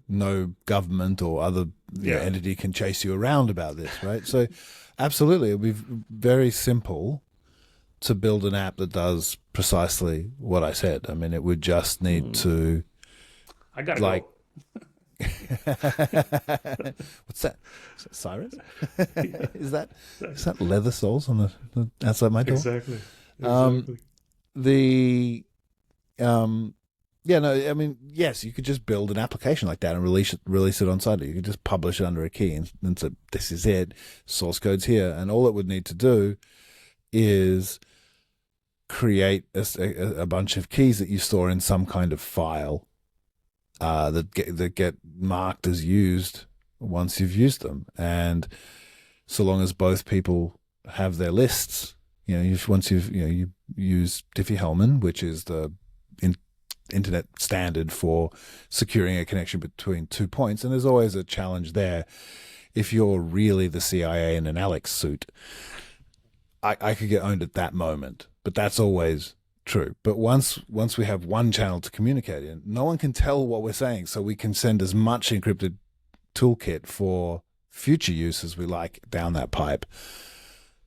no government or other yeah. entity can chase you around about this, right? So, absolutely, it would be very simple to build an app that does precisely what I said. I mean, it would just need to, I gotta like, go. what's that? Is that sirens? is that is that leather soles on the outside my door? Exactly. Um, Exactly. the Yeah, no, I mean, yes, you could just build an application like that and release it on site. You could just publish it under a key and say, this is it, source code's here. And all it would need to do is create a bunch of keys that you store in some kind of file that get marked as used once you've used them. And so long as both people have their lists, once you use Diffie-Hellman, which is the internet standard for securing a connection between 2 points, and there's always a challenge there. If you're really the CIA in an Alex suit, I could get owned at that moment, but that's always true. But once we have one channel to communicate in, no one can tell what we're saying, so we can send as much encrypted toolkit for future use as we like down that pipe.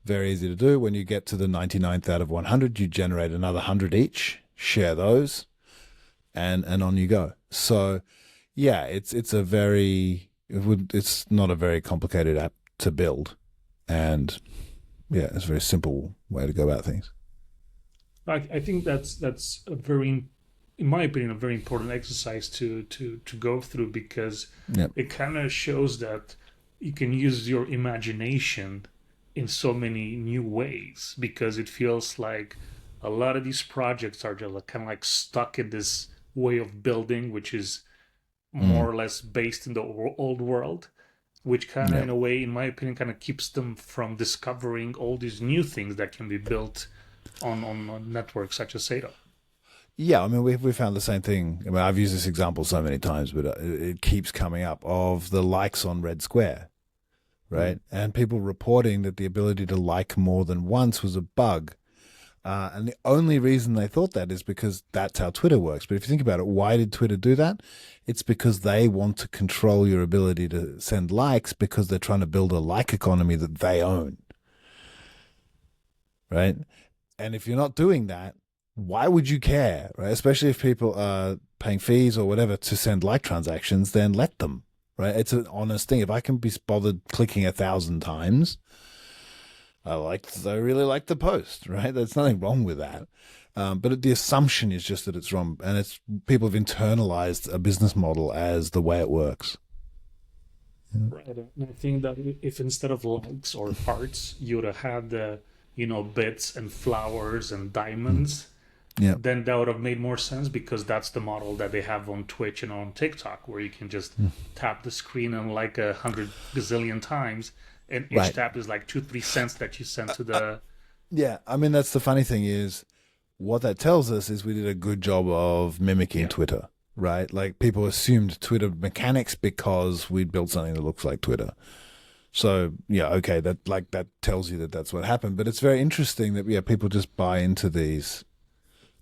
Very easy to do. When you get to the 99th out of 100, you generate another 100 each, share those, and on you go. So yeah, it's not a very complicated app to build, and yeah, it's a very simple way to go about things. I think that's a very, in my opinion, a very important exercise to go through, because Yep. it kind of shows that you can use your imagination in so many new ways, because it feels like a lot of these projects are just kind of like stuck in this way of building, which is Mm. more or less based in the old world, which kind of, Yep. in a way, in my opinion, kind of keeps them from discovering all these new things that can be built on networks such as SATA. Yeah, I mean, we found the same thing. I mean, I've used this example so many times, but it keeps coming up, of the likes on Red Square, right? And people reporting that the ability to like more than once was a bug. And the only reason they thought that is because that's how Twitter works. But if you think about it, why did Twitter do that? It's because they want to control your ability to send likes, because they're trying to build a like economy that they own, right? And if you're not doing that, why would you care, right? Especially if people are paying fees or whatever to send like transactions, then let them, right? It's an honest thing. If I can be bothered clicking 1,000 times, I really like the post, right? There's nothing wrong with that. But the assumption is just that it's wrong, and it's people have internalized a business model as the way it works. Right. And I think that if instead of likes or hearts, you would have had the, bits and flowers and diamonds, Yeah. then that would have made more sense, because that's the model that they have on Twitch and on TikTok, where you can just tap the screen and like 100 gazillion times, and each Right. tap is like 2-3 cents that you send to the. Yeah. I mean, that's the funny thing is, what that tells us is we did a good job of mimicking Yeah. Twitter, right? Like, people assumed Twitter mechanics because we'd built something that looks like Twitter. So yeah, okay, that tells you that that's what happened. But it's very interesting that people just buy into these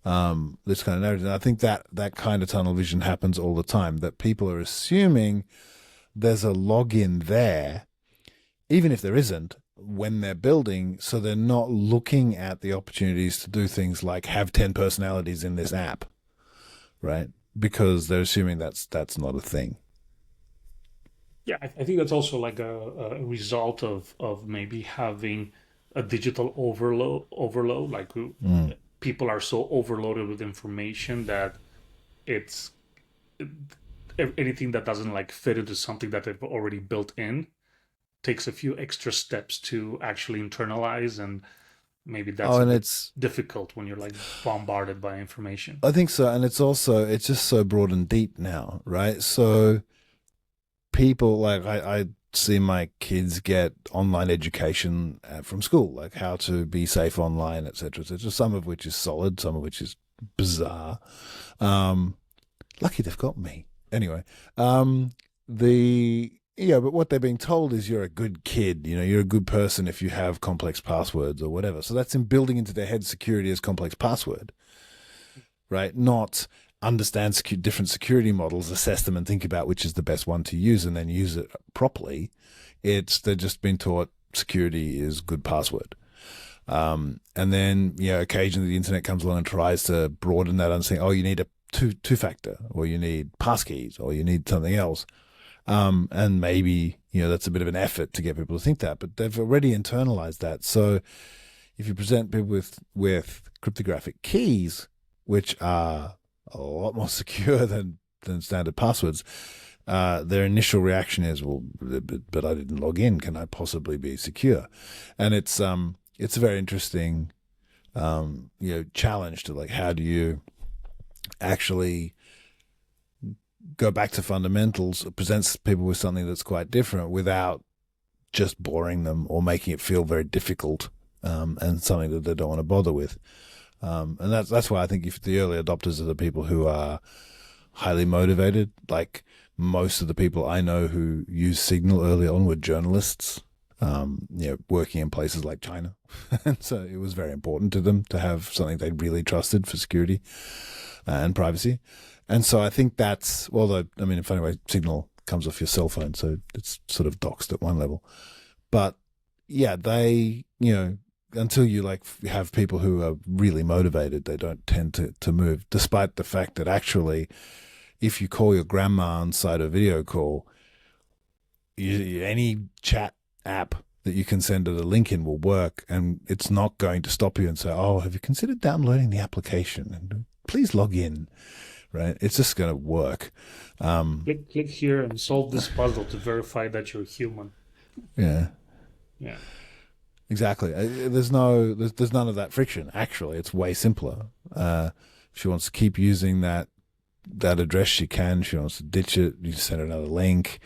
this kind of narrative. And I think that kind of tunnel vision happens all the time. That people are assuming there's a login there, even if there isn't, when they're building. So they're not looking at the opportunities to do things like have 10 personalities in this app, right? Because they're assuming that's not a thing. Yeah, I think that's also like a result of maybe having a digital overload. Like people are so overloaded with information that it's anything that doesn't like fit into something that they've already built in takes a few extra steps to actually internalize, and maybe that's Oh, a and bit difficult when you're like bombarded by information. I think so, and it's just so broad and deep now, right? So people, like, I see my kids get online education from school, like how to be safe online, etc., etc. Some of which is solid, some of which is bizarre. Lucky they've got me. Anyway, the yeah, but what they're being told is you're a good kid. You know, you're a good person if you have complex passwords or whatever. So that's in building into their head security as complex password, right? Not understand different security models, assess them, and think about which is the best one to use, and then use it properly. They've just been taught security is good password. And then, occasionally the internet comes along and tries to broaden that understanding. Oh, you need a two-factor, or you need passkeys, or you need something else. And maybe, that's a bit of an effort to get people to think that, but they've already internalized that. So if you present people with cryptographic keys, which are a lot more secure than standard passwords, their initial reaction is, well, but I didn't log in. Can I possibly be secure? And it's a very interesting, challenge to, like, how do you actually go back to fundamentals, presents people with something that's quite different without just boring them or making it feel very difficult, and something that they don't want to bother with. And that's why I think if the early adopters are the people who are highly motivated. Like, most of the people I know who used Signal early on were journalists, working in places like China. And so it was very important to them to have something they really trusted for security and privacy. And so I think that's, although, I mean, in a funny way, Signal comes off your cell phone, so it's sort of doxed at one level. But yeah, they, until you have people who are really motivated, they don't tend to move, despite the fact that actually, if you call your grandma inside a video call, any chat app that you can send her the link in will work, and it's not going to stop you and say, oh, have you considered downloading the application? And please log in, right? It's just going to work. Click here and solve this puzzle to verify that you're human. Yeah. Yeah. Exactly. There's none of that friction. Actually, it's way simpler. If she wants to keep using that address, she can. If she wants to ditch it, you send her another link.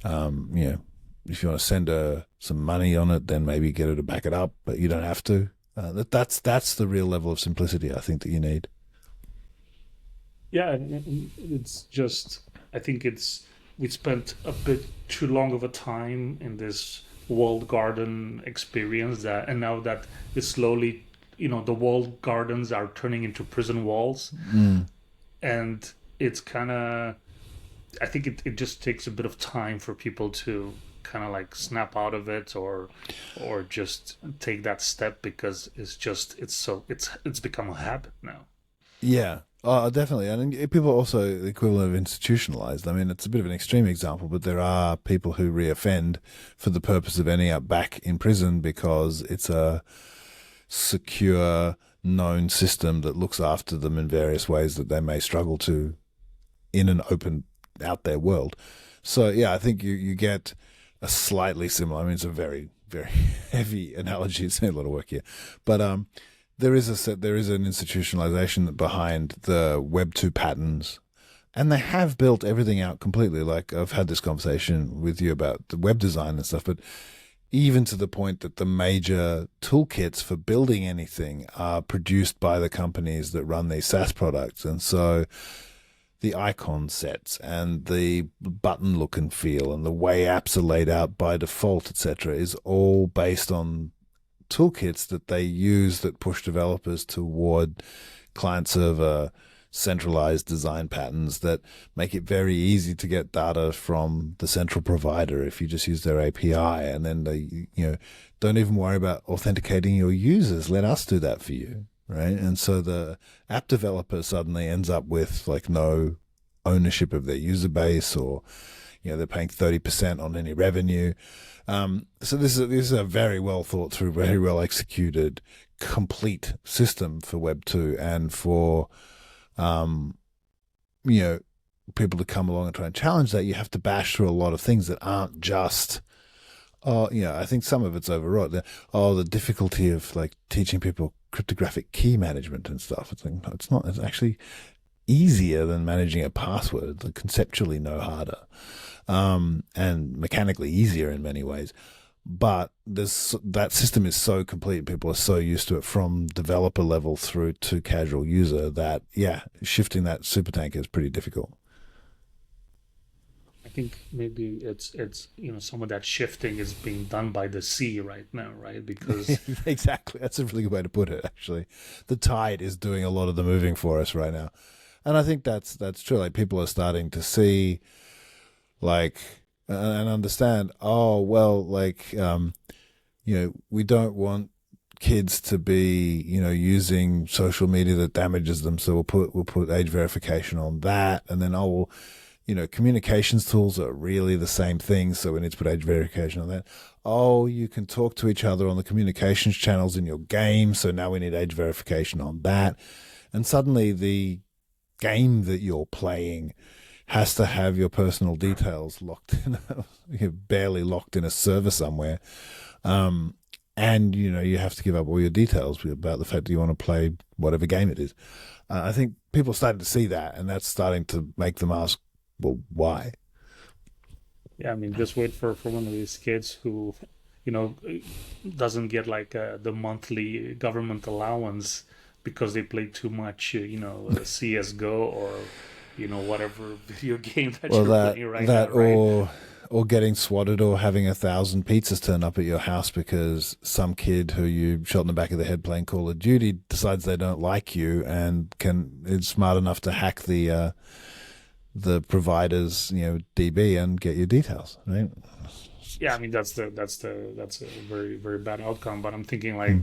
If you want to send her some money on it, then maybe get her to back it up, but you don't have to. That's the real level of simplicity I think that you need. Yeah, and it's just, I think we spent a bit too long of a time in this walled garden experience, and now that it's slowly, the walled gardens are turning into prison walls. And it's kind of, I think it just takes a bit of time for people to kind of snap out of it, or just take that step, because it's become a habit now. Yeah. Oh, definitely. And people are also the equivalent of institutionalized. I mean, it's a bit of an extreme example, but there are people who reoffend for the purpose of ending up back in prison because it's a secure, known system that looks after them in various ways that they may struggle to in an open, out there world. So, yeah, I think you get a slightly similar, I mean, it's a very, very heavy analogy. It's a lot of work here. But there is an institutionalization behind the Web 2 patterns, and they have built everything out completely. Like, I've had this conversation with you about the web design and stuff, but even to the point that the major toolkits for building anything are produced by the companies that run these SaaS products. And so the icon sets and the button look and feel and the way apps are laid out by default, etc., is all based on toolkits that they use that push developers toward client-server centralized design patterns that make it very easy to get data from the central provider if you just use their API, and then they don't even worry about authenticating your users. Let us do that for you, right? And so the app developer suddenly ends up with no ownership of their user base, or they're paying 30% on any revenue. So this is a very well thought through, very well executed, complete system for Web 2, and for people to come along and try and challenge that, you have to bash through a lot of things that aren't just, I think some of it's overwrought. The difficulty of teaching people cryptographic key management and stuff. It's like, no, it's not. It's actually easier than managing a password. It's conceptually no harder, and mechanically easier in many ways. But that system is so complete, people are so used to it from developer level through to casual user that, yeah, shifting that super tanker is pretty difficult. I think maybe it's some of that shifting is being done by the sea right now, right? Because Exactly. That's a really good way to put it, actually. The tide is doing a lot of the moving for us right now. And I think that's true. Like, people are starting to see, like, and understand, oh, well, like, we don't want kids to be, using social media that damages them. So we'll put age verification on that. And then, oh, well, communications tools are really the same thing, so we need to put age verification on that. Oh, you can talk to each other on the communications channels in your game, so now we need age verification on that. And suddenly the game that you're playing has to have your personal details locked in, you're barely locked in a server somewhere. And, you have to give up all your details about the fact that you want to play whatever game it is. I think people are starting to see that, and that's starting to make them ask, well, why? yeah, I mean, just wait for one of these kids who, you know, doesn't get like the monthly government allowance because they play too much, CS:GO or whatever video game that Well, you're that playing right now, that right? or getting swatted, or having 1,000 pizzas turn up at your house because some kid who you shot in the back of the head playing Call of Duty decides they don't like you and is smart enough to hack the provider's DB and get your details, right? Yeah, I mean that's a very very bad outcome. But I'm thinking like Hmm.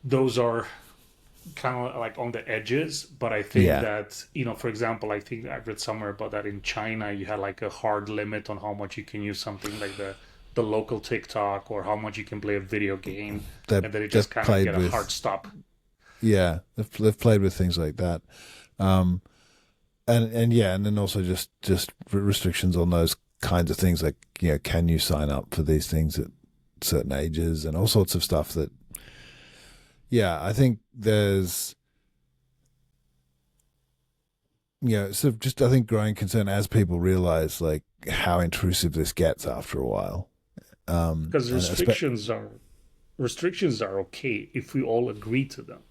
those are kind of like on the edges. But I think Yeah, that for example, I think I read somewhere about that in China you had like a hard limit on how much you can use something like the local TikTok or how much you can play a video game, they've and then it just they've kind of played get a hard with stop. yeah they've played with things like that. Um, and yeah, and then also just restrictions on those kinds of things, like, can you sign up for these things at certain ages and all sorts of stuff that, yeah, I think there's, sort of just, I think, growing concern as people realize, like, how intrusive this gets after a while. Because And restrictions are okay if we all agree to them,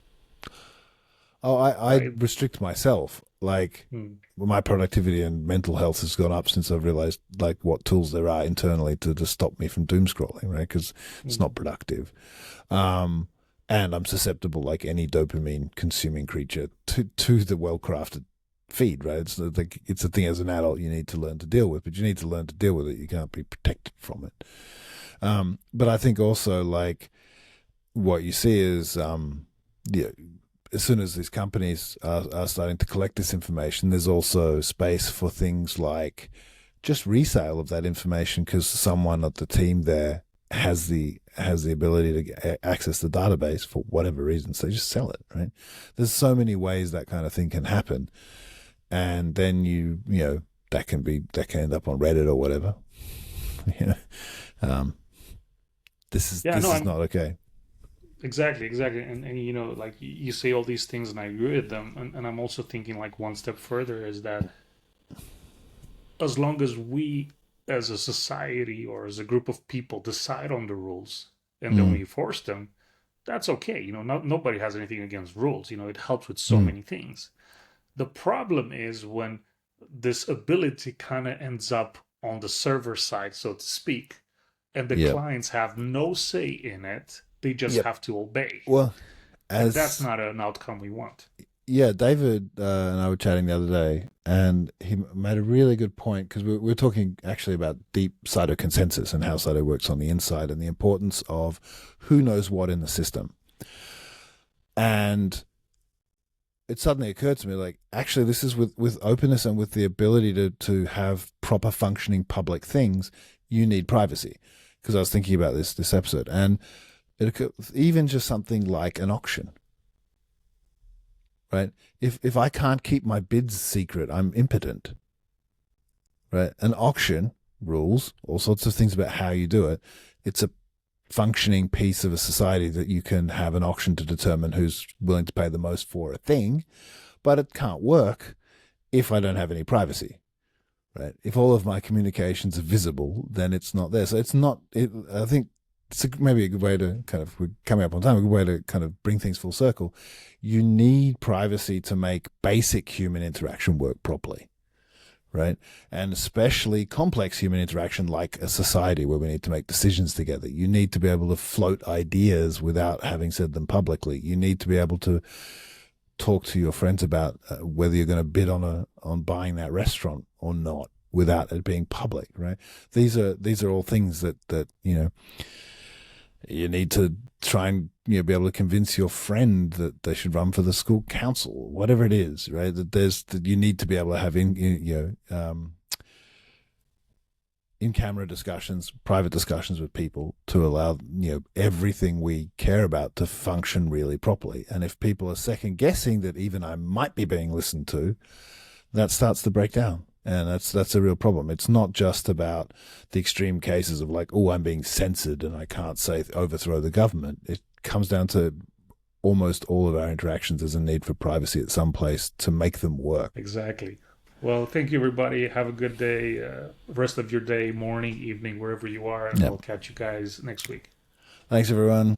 oh, I right? restrict myself. Like, Hmm. my productivity and mental health has gone up since I've realized, like, what tools there are internally to stop me from doom scrolling, right? Because it's Hmm. not productive. Um, and I'm susceptible, like any dopamine consuming creature, to the well crafted feed, right? It's a thing as an adult you need to learn to deal with, but you need to learn to deal with it. You can't be protected from it. But I think also, like, what you see is, yeah, as soon as these companies are starting to collect this information, there's also space for things like just resale of that information, because someone at the team there has the ability to access the database for whatever reasons. They just sell it, right? There's so many ways that kind of thing can happen, and then that can end up on Reddit or whatever. you know, um, this is Yeah, this no, is I'm not okay. exactly, and like you say all these things, and I agree with them, and I'm also thinking like one step further is that as long as we as a society or as a group of people decide on the rules and then Mm, we force them, that's okay. Nobody has anything against rules. It helps with so mm, many things. The problem is when this ability kind of ends up on the server side, so to speak, and the yep, clients have no say in it. They just yep. have to obey. Well, And that's as not an outcome we want. yeah, David and I were chatting the other day, and he made a really good point, because we're talking actually about deep Cyto consensus and how Cyto works on the inside, and the importance of who knows what in the system. And it suddenly occurred to me, like, actually, this is with openness and with the ability to have proper functioning public things, you need privacy. Because I was thinking about this episode, and even just something like an auction, right? If I can't keep my bids secret, I'm impotent, right? An auction rules all sorts of things about how you do it. It's a functioning piece of a society that you can have an auction to determine who's willing to pay the most for a thing, but it can't work if I don't have any privacy, right? If all of my communications are visible, then it's not there. So it's not. I think it's maybe a good way to kind of, we're coming up on time. A good way to kind of bring things full circle. You need privacy to make basic human interaction work properly, right? And especially complex human interaction, like a society where we need to make decisions together. You need to be able to float ideas without having said them publicly. You need to be able to talk to your friends about whether you're going to bid on buying that restaurant or not without it being public, right? These are all things that you need to try and be able to convince your friend that they should run for the school council, whatever it is, right? That you need to be able to have in camera discussions, private discussions with people to allow everything we care about to function really properly. And if people are second guessing that even I might be being listened to, that starts to break down. And that's a real problem. It's not just about the extreme cases of like, oh, I'm being censored and I can't say overthrow the government. It comes down to almost all of our interactions as a need for privacy at some place to make them work. Exactly. Well, thank you, everybody. Have a good day, rest of your day, morning, evening, wherever you are, and Yep. I'll catch you guys next week. Thanks, everyone.